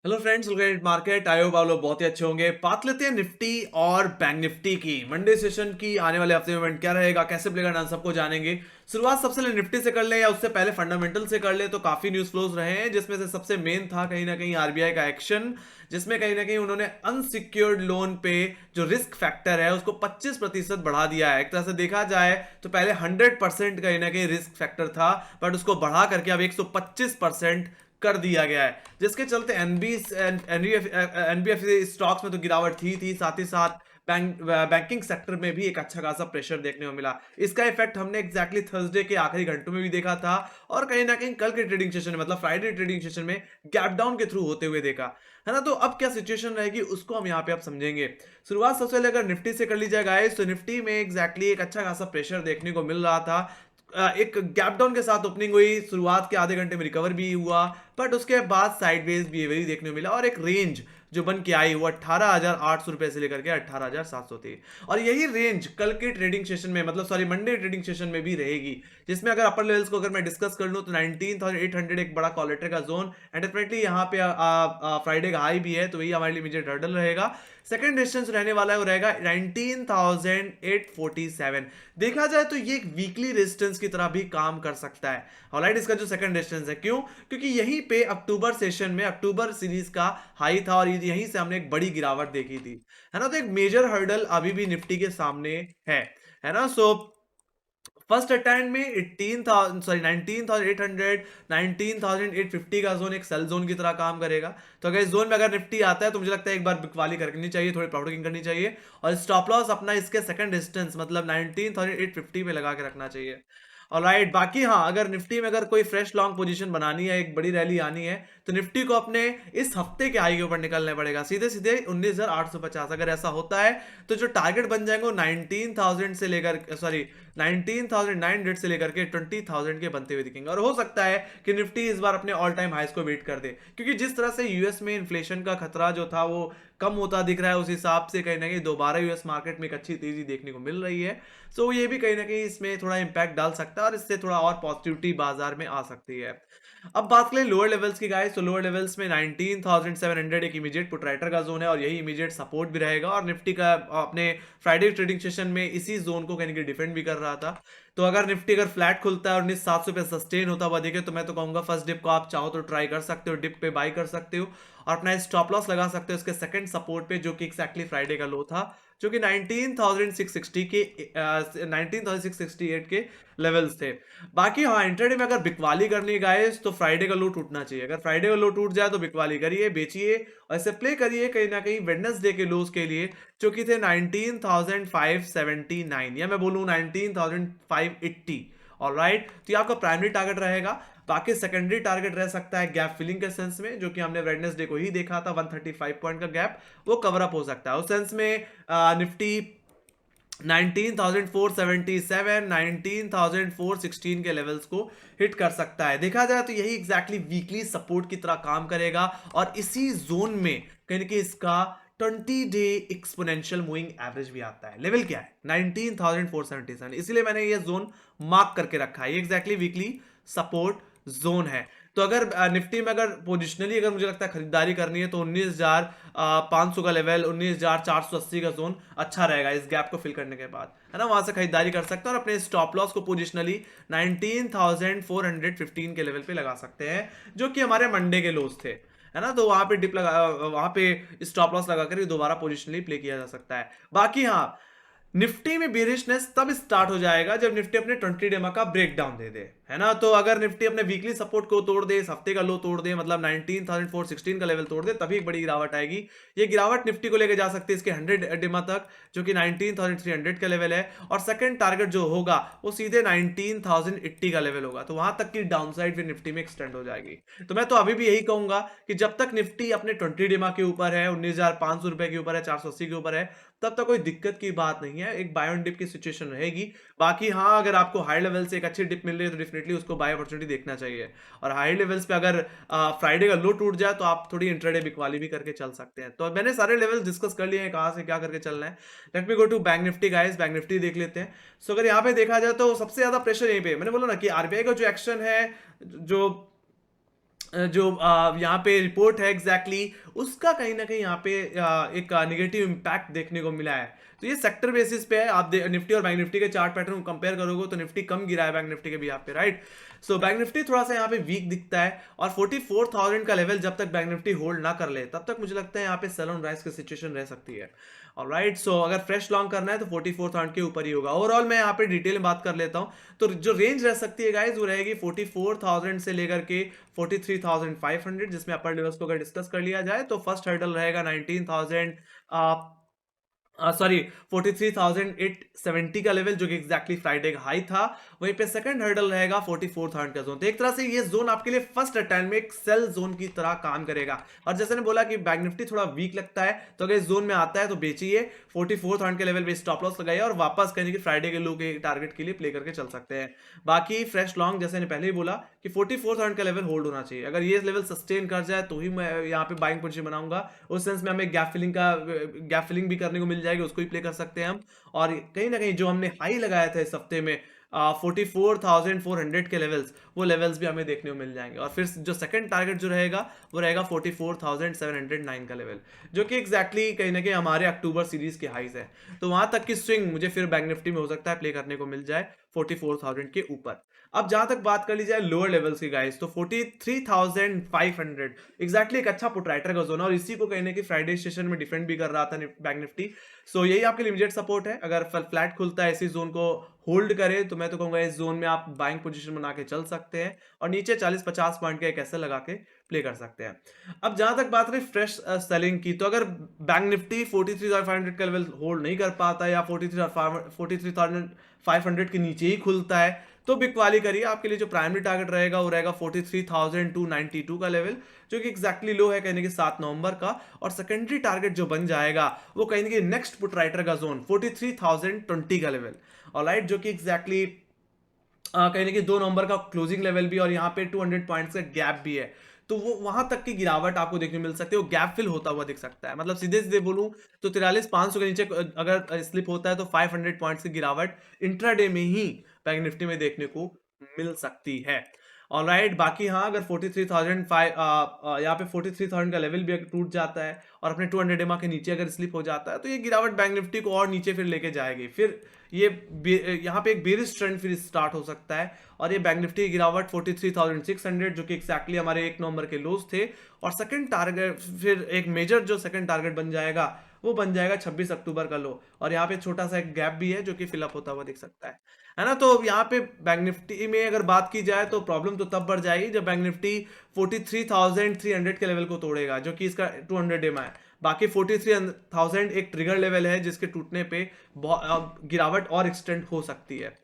Hello friends, welcome market. आयो आप लोग बहुत ही अच्छे होंगे। बात लेते हैं निफ्टी और बैंक निफ्टी की। मंडे सेशन की आने वाले हफ्ते में क्या रहेगा, कैसे प्ले करना, सबको जानेंगे। शुरुआत सबसे पहले निफ्टी से कर ले या उससे पहले फंडामेंटल से कर ले तो काफी न्यूज फ्लोज रहे हैं, जिसमें से सबसे मेन था कहीं ना कहीं आरबीआई का एक्शन, जिसमें कहीं ना कहीं उन्होंने अनसिक्योर्ड लोन पे जो रिस्क फैक्टर है उसको 25% बढ़ा दिया है। एक तरह से देखा जाए तो पहले 100% कहीं ना कहीं रिस्क फैक्टर था, बट उसको बढ़ा करके अब 125% कर दिया गया है, जिसके चलते एनबीएफसी स्टॉक्स में तो गिरावट थी साथ ही साथ बैंकिंग सेक्टर में भी एक अच्छा खासा प्रेशर देखने को मिला। इसका इफेक्ट हमने एग्जैक्टली थर्सडे के आखिरी घंटों में भी देखा था, और कहीं ना कहीं कल के ट्रेडिंग सेशन में, मतलब फ्राइडे ट्रेडिंग सेशन में गैप डाउन के थ्रू होते हुए देखा है ना। तो अब क्या सिचुएशन रहेगी उसको हम यहाँ पे आप समझेंगे। शुरुआत सबसे पहले अगर निफ्टी से कर ली जाए गाइस, तो निफ्टी में एग्जैक्टली एक अच्छा खासा प्रेशर देखने को मिल रहा था। एक गैप डाउन के साथ ओपनिंग हुई, शुरुआत के आधे घंटे में रिकवर भी हुआ, बट उसके बाद साइडवेज बिहेवियर देखने को मिला और एक रेंज जो बन के आई वो 18,800 रुपए से लेकर के 18,700 थी। और यही रेंज कल के ट्रेडिंग सेशन में, मतलब सॉरी मंडे ट्रेडिंग सेशन में भी रहेगी, जिसमें अगर अपर लेवल्स को अगर मैं डिस्कस कर लूं तो 19,800 एक बड़ा कॉलेटर का जोन, एंड डेफिनेटली यहाँ पे फ्राइडे का हाई भी है, तो वही हमारे लिए इमीडिएट हर्डल रहेगा। सेकंड डिस्टेंस रहने वाला है वो रहेगा 19,847। देखा जाए तो ये एक वीकली रेजिस्टेंस की तरह भी काम कर सकता है। ऑलराइट, इसका जो सेकंड डिस्टेंस है, क्यों? क्योंकि यहीं पे अक्टूबर सेशन में अक्टूबर सीरीज का हाई था और यहीं से हमने एक बड़ी गिरावट देखी थी, है ना। तो एक मेजर हर्डल अभी भी निफ्टी के सामने है ना। सो फर्स्ट अटेम्प्ट में 18,000 सॉरी 19,800 19,850 का जोन एक सेल जोन की तरह काम करेगा। तो अगर इस जोन में अगर निफ्टी आता है तो मुझे लगता है एक बार बिकवाली करनी चाहिए, थोड़ी प्रॉफिटिंग करनी चाहिए, और स्टॉप लॉस अपना इसके सेकंड डिस्टेंस मतलब 19,850 पे लगा के रखना चाहिए। ऑलराइट, बाकी हाँ, अगर निफ्टी में अगर कोई फ्रेश लॉन्ग पोजीशन बनानी है, एक बड़ी रैली आनी है, तो निफ्टी को अपने इस हफ्ते के हाई के ऊपर निकलने पड़ेगा, सीधे सीधे 19,850। अगर ऐसा होता है तो जो टारगेट बन जाएंगे वो 19,000 से लेकर, सॉरी 19,900 से लेकर के 20,000 के बनते हुए दिखेंगे। और हो सकता है कि निफ्टी इस बार अपने ऑल टाइम हाइस को बीट कर दे, क्योंकि जिस तरह से यूएस में इन्फ्लेशन का खतरा जो था वो कम होता दिख रहा है, उस हिसाब से कहीं ना कहीं दोबारा यूएस मार्केट में एक अच्छी तेजी देखने को मिल रही है। सो ये भी कहीं ना कहीं इसमें थोड़ा इंपैक्ट डाल सकता है और इससे थोड़ा और पॉजिटिविटी बाजार में आ सकती है। अब बात करें लोअर लेवल्स की गाइस, तो लोअर लेवल्स में 19,700 एक इमीडिएट पुटराइटर का जोन है और यही इमीडिएट सपोर्ट भी रहेगा, और निफ्टी का अपने फ्राइडे ट्रेडिंग सेशन में इसी जोन को कहीं डिफेंड भी कर रहा था। तो अगर निफ्टी अगर फ्लैट खुलता है और 19,700 पे सस्टेन होता हुआ देखे, तो मैं तो कहूंगा फर्स्ट डिप को आप चाहो तो ट्राई कर सकते हो, डिप पे बाई कर सकते हो और अपना स्टॉप लॉस लगा सकते हो उसके सेकंड सपोर्ट पे, जो कि एक्जैक्टली फ्राइडे का लो था, जो कि 19,660 के 19,668 के लेवल्स थे। बाकी हाँ, इंट्राडे में अगर बिकवाली करनी है गाइस, तो फ्राइडे का लो टूटना चाहिए। अगर फ्राइडे का लो टूट जाए तो बिकवाली करिए, बेचिए और इसे प्ले करिए कहीं ना कहीं वेडनेसडे के लोज के लिए, जो कि थे 19,579 या मैं बोलूँ 19,580। ऑलराइट, तो ये आपका प्राइमरी टारगेट रहेगा। बाकी सेकेंडरी टारगेट रह सकता है गैप फिलिंग के सेंस में, जो कि हमने वेडनेसडे को ही देखा था, 135 पॉइंट का गैप वो कवर अप हो सकता है उस सेंस में। निफ्टी 19,477 19,416 के लेवल्स को हिट कर सकता है। देखा जाए तो यही एग्जैक्टली वीकली सपोर्ट की तरह काम करेगा, और इसी जोन में कहीं कि इसका 20 डे एक्सपोनेंशियल मूविंग एवरेज भी आता है। लेवल क्या है? 19,477, इसलिए मैंने ये जोन मार्क करके रखा है, ये एग्जैक्टली वीकली सपोर्ट जोन है। तो अगर निफ्टी में अगर पोजिशनली अगर मुझे लगता है खरीदारी करनी है, तो 19,500 का लेवल, 19,480 का जोन अच्छा रहेगा इस गैप को फिल करने के बाद, है ना। वहां से खरीदारी कर सकते हैं और अपने स्टॉप लॉस को पोजिशनली 19,415 के लेवल पे लगा सकते हैं, जो कि हमारे मंडे के लोस थे, है ना। तो वहां पे डिप लगा, वहां पे स्टॉप लॉस लगाकर दोबारा पोजिशनली प्ले किया जा सकता है। बाकी हाँ, निफ्टी में बेरिशनेस तब स्टार्ट हो जाएगा जब निफ्टी अपने 20 डेमा का ब्रेकडाउन दे दे, है ना। तो अगर निफ्टी अपने वीकली सपोर्ट को तोड़ दे, इस हफ्ते का लो तोड़ दे, मतलब 19,416 का लेवल तोड़ दे, तभी एक बड़ी गिरावट आएगी। ये गिरावट निफ्टी को लेके जा सकती है इसके 100 डेमा तक, जो कि 19,300 का लेवल है, और सेकंड टारगेट जो होगा वो सीधे 19,080 का लेवल होगा। तो वहां तक की डाउनसाइड फिर निफ्टी में एक्सटेंड हो जाएगी। तो मैं तो अभी भी यही कहूंगा कि जब तक निफ्टी अपने 20 डेमा के ऊपर है, 19,500 रुपए के ऊपर है, 480 के ऊपर है, तब तक कोई दिक्कत की बात नहीं है, एक बाय ऑन डिप की सिचुएशन रहेगी। बाकी हाँ, अगर आपको हाई लेवल से एक अच्छी डिप मिल रही है तो डेफिनेटली उसको बाय अपॉर्चुनिटी देखना चाहिए। और हाई लेवल्स पे अगर फ्राइडे का लो टूट जाए तो आप थोड़ी इंट्राडे बिकवाली भी करके चल सकते हैं। तो मैंने सारे लेवल्स डिस्कस कर लिए हैं, कहाँ से क्या करके चलना है। Let me go to bank Nifty guys, bank Nifty देख लेते हैं। सो अगर यहाँ पे देखा जाए तो सबसे ज्यादा प्रेशर यहीं पे, मैंने बोला ना कि आरबीआई का जो एक्शन है, जो जो यहाँ पे रिपोर्ट है एग्जैक्टली उसका कहीं ना कहीं यहाँ पे एक नेगेटिव इम्पैक्ट देखने को मिला है। तो ये सेक्टर बेसिस पे है, आप निफ्टी और बैंक निफ्टी के चार्ट पैटर्न को कंपेयर करोगे तो निफ्टी कम गिरा है बैंक निफ्टी के भी यहाँ पे, राइट। सो बैंक निफ्टी थोड़ा सा यहाँ पे वीक दिखता है, और 44,000 का लेवल जब तक बैंक निफ्टी होल्ड ना कर ले तब तक मुझे लगता है यहाँ पे सेल ऑन राइज की सिचुएशन रह सकती है। ऑलराइट, सो अगर फ्रेश लॉन्ग करना है तो 44,000 के ऊपर ही होगा। ओवरऑल मैं यहाँ पे डिटेल में बात कर लेता हूँ, तो जो रेंज रह सकती है गाइज वो रहेगी 44,000 से लेकर के 43,500, जिसमें अपर लेवल्स को अगर डिस्कस कर लिया जाए तो फर्स्ट हर्डल रहेगा 19,000 सॉरी 43,870 का लेवल, जो कि एग्जैक्टली फ्राइडे का हाई था। वहीं पे सेकंड हर्डल रहेगा 44,000 का जोन। तो एक तरह से ये जोन आपके लिए फर्स्ट अटेम्प्ट में एक सेल जोन की तरह काम करेगा। और जैसे ने बोला कि बैंक निफ्टी थोड़ा वीक लगता है, तो अगर इस जोन में आता है तो बेचिए, 44,000 के लेवल पे स्टॉप लॉस लगाइए और वापस कहीं कि फ्राइडे के लो के टारगेट के लिए प्ले करके चल सकते हैं। बाकी फ्रेश लॉन्ग जैसे ने पहले ही बोला कि 44,000 का लेवल होल्ड होना चाहिए। अगर ये लेवल सस्टेन कर जाए तो ही मैं यहाँ पे बाइंग पोजीशन बनाऊंगा। उस सेंस में हमें गैप फिलिंग भी करने को मिल जाएगी, उसको ही प्ले कर सकते हैं हम। और कहीं ना कहीं जो हमने हाई लगाया था इस हफ्ते में 44,400 के लेवल्स, वो लेवल्स भी हमें देखने को मिल जाएंगे। और फिर जो सेकंड टारगेट जो रहेगा वो रहेगा 44,709 का लेवल, जो कि एग्जैक्टली कहीं ना कहीं हमारे अक्टूबर सीरीज के हाईज है। तो वहां तक की स्विंग मुझे फिर बैंक निफ्टी में हो सकता है प्ले करने को मिल जाए 44,000 के ऊपर। अब जहां तक बात कर ली जाए लोअर लेवल्स की गाइस, तो 43,500 एग्जैक्टली एक अच्छा पुटराइटर का जोन है, और इसी को कहने की फ्राइडे सेशन में डिफेंड भी कर रहा था बैंक निफ्टी। सो यही आपके लिए इमीडिएट सपोर्ट है। अगर फ्लैट खुलता है इसी जोन को होल्ड करे तो मैं तो कहूंगा इस जोन में आप बाइंग पोजीशन बना के चल सकते हैं, और नीचे 40-50 पॉइंट का एक ऐसा लगा के प्ले कर सकते हैं। अब जहां तक बात रही फ्रेश सेलिंग की, तो अगर बैंक निफ्टी 43,500 का लेवल होल्ड नहीं कर पाता या 43,500 के नीचे ही खुलता है तो बिकवाली करिए। आपके लिए जो प्राइमरी टारगेट रहेगा वो रहेगा 43,292 का लेवल, जो कि एग्जैक्टली लो है कहने के 7 नवंबर का। और सेकेंडरी टारगेट जो बन जाएगा वो कहने के नेक्स्ट पुट राइटर का जोन 43,020 का लेवल, ऑलराइट, जो कि एग्जैक्टली कहने के 2 नवंबर का क्लोजिंग लेवल भी, और यहाँ पे 200 पॉइंट्स का गैप भी है। तो वो वहां तक की गिरावट आपको देखने को मिल सकती है, वो गैप फिल होता हुआ दिख सकता है। मतलब सीधे सीधे बोलूं तो 43,500 के नीचे अगर स्लिप होता है तो 500 पॉइंट्स की गिरावट इंट्राडे में ही बैंक निफ्टी में देखने को मिल सकती है। ऑलराइट, बाकी हाँ, अगर 43,005 यहाँ पे 43,000 का लेवल भी अगर टूट जाता है और अपने 200 एमआ के नीचे अगर स्लिप हो जाता है तो ये गिरावट बैंक निफ्टी को और नीचे फिर लेके जाएगी। फिर ये यहाँ पे एक बेरिश ट्रेंड फिर स्टार्ट हो सकता है, और ये बैंक निफ्टी की गिरावट 43,600, जो कि एक्जैक्टली हमारे 1 नवंबर के लोज थे। और सेकंड टारगेट फिर एक मेजर जो सेकंड टारगेट बन जाएगा वो बन जाएगा 26 अक्टूबर का लो, और यहाँ पे छोटा सा एक गैप भी है जो कि फिलअप होता हुआ दिख सकता है ना। तो यहाँ पे बैंक निफ्टी में अगर बात की जाए तो प्रॉब्लम तो तब बढ़ जाएगी जब बैंक निफ्टी 43,300 के लेवल को तोड़ेगा, जो कि इसका 200 एमआ है। बाकी 43,000 एक ट्रिगर लेवल है जिसके टूटने पे गिरावट और एक्सटेंड हो सकती है।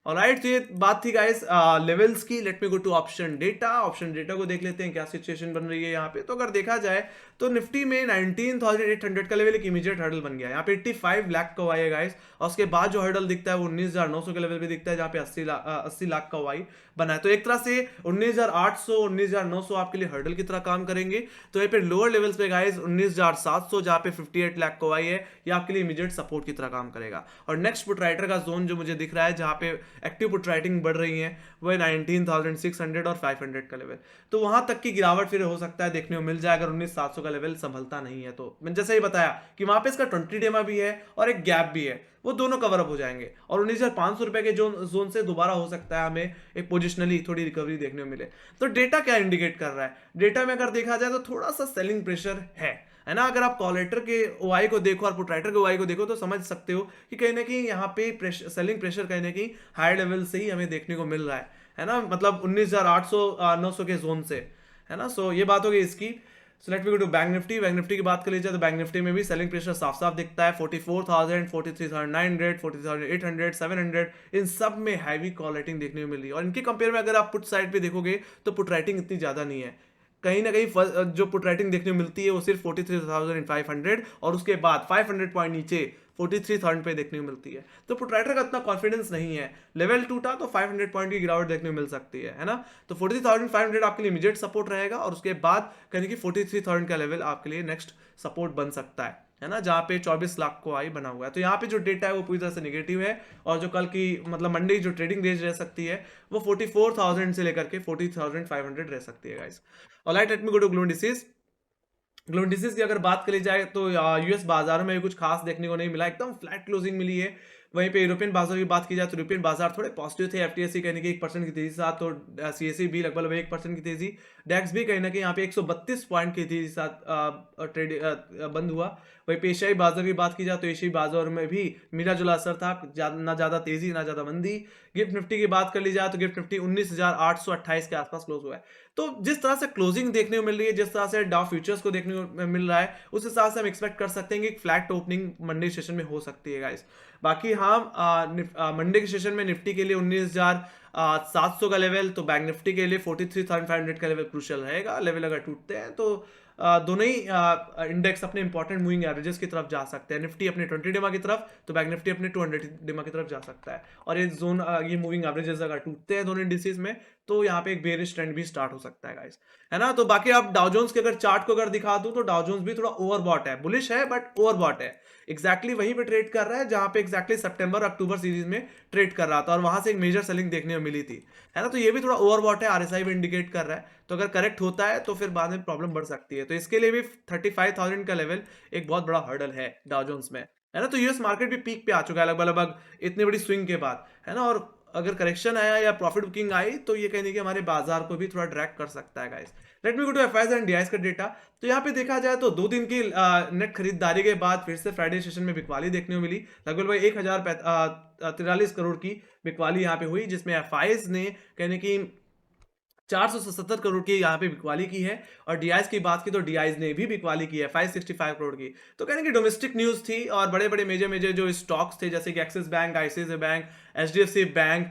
ऑलराइट, तो ये बात थी गाइस लेवल्स की। Let me go to option data. Option data को देख लेते हैं क्या सिचुएशन बन रही है यहाँ पे। तो अगर देखा जाए तो निफ्टी में 19,800 का लेवल एक इमीडिएट हर्डल बन गया। यहाँ पे 85 लाख का हुआ है गाइस, और उसके बाद जो हर्डल दिखता है वो 19,900 के लेवल पे दिखता है, जहाँ पे 80 लाख का हुआ बना है। तो एक तरह से 19,800 19,900 आपके लिए हर्डल की तरह काम करेंगे। तो यहाँ पे लोअर लेवल्स पे गाइस 19,700 जहाँ पे 58 लाख का हुआ है, ये आपके लिए इमीडिएट सपोर्ट की तरह काम करेगा। और नेक्स्ट पुट राइटर का जोन जो मुझे दिख रहा है जहाँ पे एक्टिव पुट राइटिंग बढ़ रही है वो 19,600 और 500 का लेवल। तो वहां तक की गिरावट फिर हो सकता है देखने को मिल जाए अगर 19,700 का लेवल संभलता नहीं है। तो मैंने जैसे ही बताया कि वहां पे इसका 20 डेमा भी है और एक गैप भी है, वो दोनों कवर अप हो जाएंगे, और 19,500 रुपए के जोन से दोबारा हो सकता है हमें एक पोजिशनली थोड़ी रिकवरी देखने को मिले। तो डेटा क्या इंडिकेट कर रहा है? डेटा में अगर देखा जाए तो थोड़ा सा सेलिंग प्रेशर है ना। अगर आप कॉलेटर के ओआई को देखो और पुटराइटर के ओआई को देखो तो समझ सकते हो कि कहीं ना कहीं यहाँ पे सेलिंग प्रेशर कहीं ना कहीं हायर लेवल से ही हमें देखने को मिल रहा है ना। मतलब 19,800-900 के जोन से, है ना। सो ये बात हो गई इसकी। So let me go to bank Nifty. Bank Nifty की बात कर लीजिए तो बैंक निफ्टी में भी सेलिंग प्रेशर साफ साफ दिखता है। 44,000, 43,900, 40,800, 700, इन सब में हैवी कॉल राइटिंग देखने को मिल रही है। और इनके कंपेयर में अगर आप पुट साइड पे देखोगे तो पुट राइटिंग इतनी ज्यादा नहीं है। कहीं ना कहीं जो पुट राइटिंग देखने को मिलती है वो सिर्फ 43,500 और उसके बाद 500 पॉइंट नीचे 43,000 पे देखने को मिलती है। तो पुट राइटर का इतना कॉन्फिडेंस नहीं है। लेवल टूटा तो 500 पॉइंट की गिरावट देखने को मिल सकती है ना। तो 43,500 आपके लिए इमीडिएट सपोर्ट रहेगा, और उसके बाद कहीं कि 43,000 का लेवल आपके लिए नेक्स्ट सपोर्ट बन सकता है है ना, जहाँ पे 24 लाख को हाई बना हुआ है। तो यहाँ पे जो डेटा है वो पूरी तरह से नेगेटिव है, और जो कल की मतलब मंडे जो ट्रेडिंग रेंज रह सकती है वो 44,000 से लेकर के 40,500 रह सकती है guys. Alright, let me go to global indices. Global indices की अगर बात करी जाए तो यूएस बाजारों में भी कुछ खास देखने को नहीं मिला, एकदम फ्लैट क्लोजिंग मिली है। वहीं पे यूरोपियन बाजार की बात की जाए तो यूरोपियन बाजार थोड़े पॉजिटिव थे, एफटीएसई कहने की 1% की तेजी के साथ, तो सीएसई भी लगभग 1% की तेजी, डेक्स भी कहीं ना कहीं यहाँ पे 132 पॉइंट की तेजी के साथ ट्रेड बंद हुआ। वहीं पे एशियाई बाजार की बात की जाए तो एशियाई बाजार में भी मिला जुला असर था, ना ज्यादा तेजी ना ज्यादा मंदी। गिफ्ट निफ्टी की बात कर ली जाए तो गिफ्ट निफ्टी 19,828 के आसपास क्लोज हुआ है। तो जिस तरह से क्लोजिंग देखने को मिल रही है, जिस तरह से डाउ फ्यूचर्स को देखने को मिल रहा है, उस हिसाब से हम एक्सपेक्ट कर सकते हैं कि फ्लैट ओपनिंग मंडे सेशन में हो सकती है गाइस। बाकी हाँ, मंडे के सेशन में निफ्टी के लिए 19,700 का लेवल, तो बैंक निफ्टी के लिए 43,500 का लेवल क्रूशियल रहेगा। लेवल अगर टूटते हैं तो दोनों ही इंडेक्स अपने इंपॉर्टेंट मूविंग एवरेजेस की तरफ जा सकते हैं। निफ्टी अपने 20 डेमा की तरफ, तो बैंक निफ्टी अपने 200 डेमा की तरफ जा सकता है। और ये जोन ये मूविंग एवरेजेस अगर टूटते हैं दोनों इंडिसेस में, तो यहाँ पे एक बेरिश ट्रेंड भी स्टार्ट हो सकता है गाइस, है ना। तो बाकी आप डाउ जोन्स के अगर चार्ट को अगर दिखा दूं तो डाउ जोन्स भी थोड़ा ओवरबॉट है, बुलिश है बट ओवरबॉट है। एग्जैक्टली वहीं पे ट्रेड कर रहा है जहां पे एग्जैक्टली सितंबर अक्टूबर सीरीज में ट्रेड कर रहा था, और वहां से एक मेजर सेलिंग देखने को मिली थी, है ना। तो ये भी थोड़ा ओवरबॉट है, आरएसआई भी इंडिकेट कर रहा है। तो अगर करेक्ट होता है तो फिर बाद में प्रॉब्लम बढ़ सकती है। तो इसके लिए भी 35,000 का लेवल एक बहुत बड़ा हर्डल है डाउ जोन्स में, है ना। तो यूएस मार्केट भी पीक पे आ चुका है लगभग लगभग इतनी बड़ी स्विंग के बाद, है ना। और अगर करेक्शन आया या प्रॉफिट बुकिंग आई तो ये कहने कि हमारे बाजार को भी थोड़ा ड्रैग कर सकता है guys. Let me go to FIIs and DIIs का डेटा। तो यहाँ पे देखा जाए तो 2 दिन की नेट खरीदारी के बाद फिर से फ्राइडे सेशन में बिकवाली देखने को मिली, लगभग 1,043 करोड़ की बिकवाली यहाँ पे हुई, जिसमें एफआईआईज ने कहने की 477 करोड़ की यहाँ पे बिकवाली की है। और डीआईज की बात की तो डीआईज ने भी बिकवाली की है 565 करोड़ की। तो कहने की डोमेस्टिक न्यूज थी, और बड़े बड़े मेजर मेजर जो स्टॉक्स थे जैसे कि axis bank, ICICI bank, HDFC bank,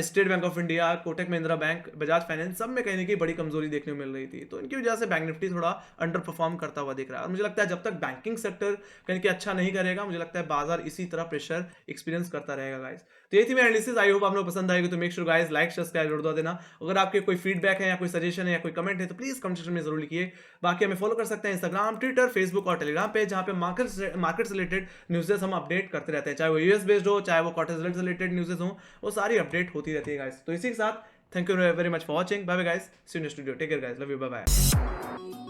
state bank of India, Kotak Mahindra bank, Bajaj finance, सब में कहने की बड़ी कमजोरी देखने को मिल रही थी। तो इनकी वजह से बैंक निफ्टी थोड़ा अंडर परफॉर्म करता हुआ दिख रहा है। और मुझे लगता है जब तक बैंकिंग सेक्टर कहने की अच्छा नहीं करेगा, मुझे लगता है बाजार इसी तरह प्रेशर एक्सपीरियंस करता रहेगा गाइस। तो ये थी मेरी एनालिसिस, आई होप आप लोग पसंद आएगी। तो make sure guys like subscribe जरूर देना। अगर आपके कोई फीडबैक है या कोई सजेशन है या कोई कमेंट है तो प्लीज कमेंट सेक्शन में जरूर लिखिए। बाकी हमें फॉलो कर सकते हैं इंस्टाग्राम, ट्विटर, फेसबुक और टेलीग्राम पे, जहां पे मार्केट से रिलेटेड न्यूज़ेस हम अपडेट करते रहते हैं, चाहे वो यूएस बेस्ड हो, चाहे वो क्वार्टर रिजल्ट से रिलेटेड न्यूज़ेस हो, वो सारी अपडेट होती रहती है गाइस। तो इसी के साथ thank you very much for watching, bye bye guys, see you in studio, take care guys, love you, bye bye.